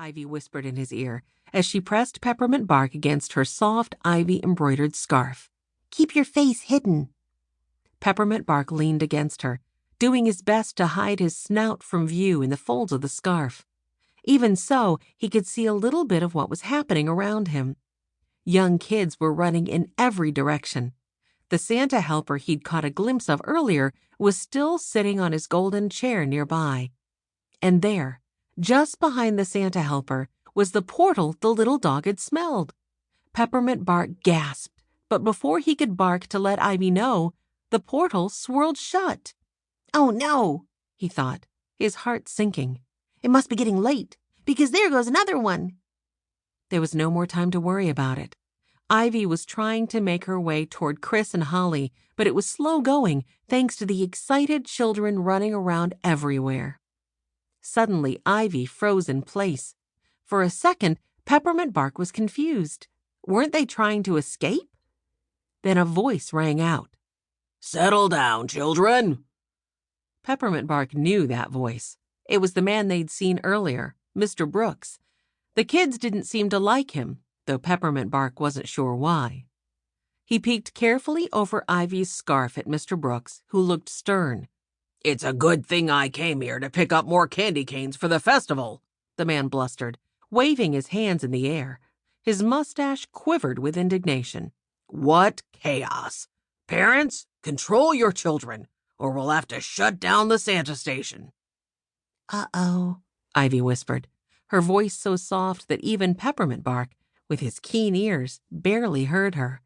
Ivy whispered in his ear as she pressed Peppermint Bark against her soft, ivy-embroidered scarf. "Keep your face hidden." Peppermint Bark leaned against her, doing his best to hide his snout from view in the folds of the scarf. Even so, he could see a little bit of what was happening around him. Young kids were running in every direction. The Santa helper he'd caught a glimpse of earlier was still sitting on his golden chair nearby. And there, just behind the Santa helper, was the portal the little dog had smelled. Peppermint Bark gasped, but before he could bark to let Ivy know, the portal swirled shut. "Oh no," he thought, his heart sinking. "It must be getting late, because there goes another one." There was no more time to worry about it. Ivy was trying to make her way toward Chris and Holly, but it was slow going thanks to the excited children running around everywhere. Suddenly, Ivy froze in place. For a second, Peppermint Bark was confused. Weren't they trying to escape? Then a voice rang out. "Settle down, children." Peppermint Bark knew that voice. It was the man they'd seen earlier, Mr. Brooks. The kids didn't seem to like him, though Peppermint Bark wasn't sure why. He peeked carefully over Ivy's scarf at Mr. Brooks, who looked stern. "It's a good thing I came here to pick up more candy canes for the festival," the man blustered, waving his hands in the air. His mustache quivered with indignation. "What chaos! Parents, control your children, or we'll have to shut down the Santa station." "Uh-oh," Ivy whispered, her voice so soft that even Peppermint Bark, with his keen ears, barely heard her.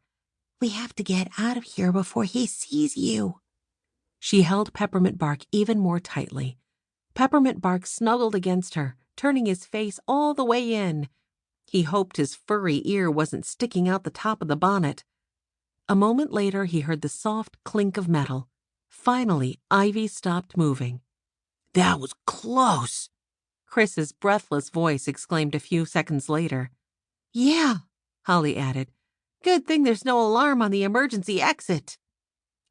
"We have to get out of here before he sees you." She held Peppermint Bark even more tightly. Peppermint Bark snuggled against her, turning his face all the way in. He hoped his furry ear wasn't sticking out the top of the bonnet. A moment later, he heard the soft clink of metal. Finally, Ivy stopped moving. "That was close," Chris's breathless voice exclaimed a few seconds later. "Yeah," Holly added. "Good thing there's no alarm on the emergency exit."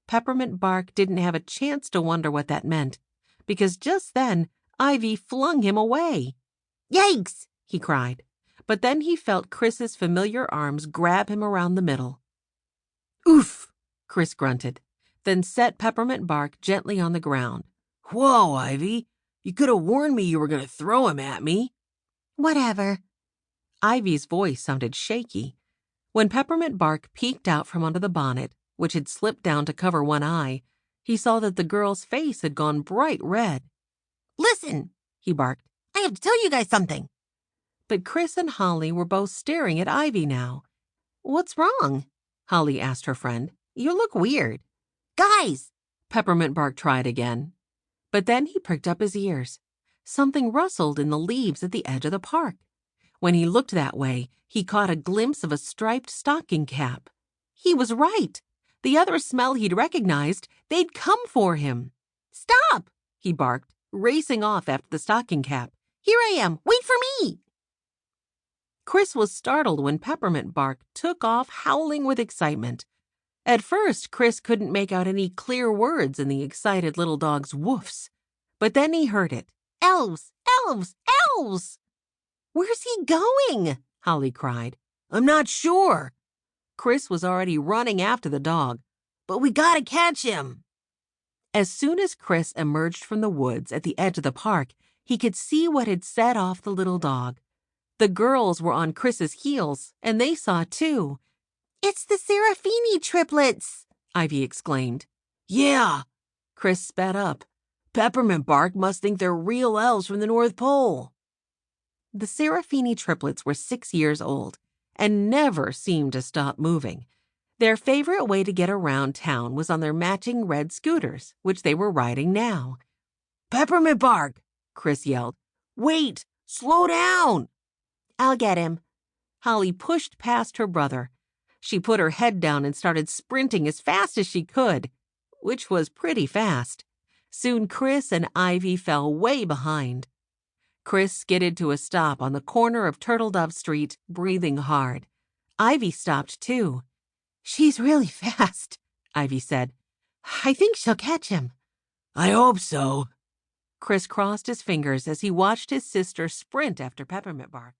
Peppermint Bark didn't have a chance to wonder what that meant, because just then Ivy flung him away. "Yikes!" he cried, but then he felt Chris's familiar arms grab him around the middle. "Oof!" Chris grunted, then set Peppermint Bark gently on the ground. "Whoa, Ivy. You could have warned me you were going to throw him at me." "Whatever." Ivy's voice sounded shaky. When Peppermint Bark peeked out from under the bonnet, which had slipped down to cover one eye, he saw that the girl's face had gone bright red. "Listen," he barked. "I have to tell you guys something." But Chris and Holly were both staring at Ivy now. "What's wrong?" Holly asked her friend. "You look weird." "Guys!" Peppermint Bark tried again. But then he pricked up his ears. Something rustled in the leaves at the edge of the park. When he looked that way, he caught a glimpse of a striped stocking cap. He was right. The other smell he'd recognized, they'd come for him. "Stop!" he barked, racing off after the stocking cap. "Here I am. Wait for me!" Chris was startled when Peppermint Bark took off howling with excitement. At first, Chris couldn't make out any clear words in the excited little dog's woofs. But then he heard it. "Elves! Elves! Elves!" "Where's he going?" Holly cried. "I'm not sure." Chris was already running after the dog. "But we gotta catch him." As soon as Chris emerged from the woods at the edge of the park, he could see what had set off the little dog. The girls were on Chris's heels, and they saw too. "It's the Serafini triplets!" Ivy exclaimed. "Yeah." Chris sped up. "Peppermint Bark must think they're real elves from the North Pole." The Serafini triplets were 6 years old and never seemed to stop moving. Their favorite way to get around town was on their matching red scooters, which they were riding now. "Peppermint Bark!" Chris yelled. "Wait! Slow down!" "I'll get him." Holly pushed past her brother. She put her head down and started sprinting as fast as she could, which was pretty fast. Soon Chris and Ivy fell way behind. Chris skidded to a stop on the corner of Turtle Dove Street, breathing hard. Ivy stopped too. "She's really fast," Ivy said. "I think she'll catch him." "I hope so." Chris crossed his fingers as he watched his sister sprint after Peppermint Bark.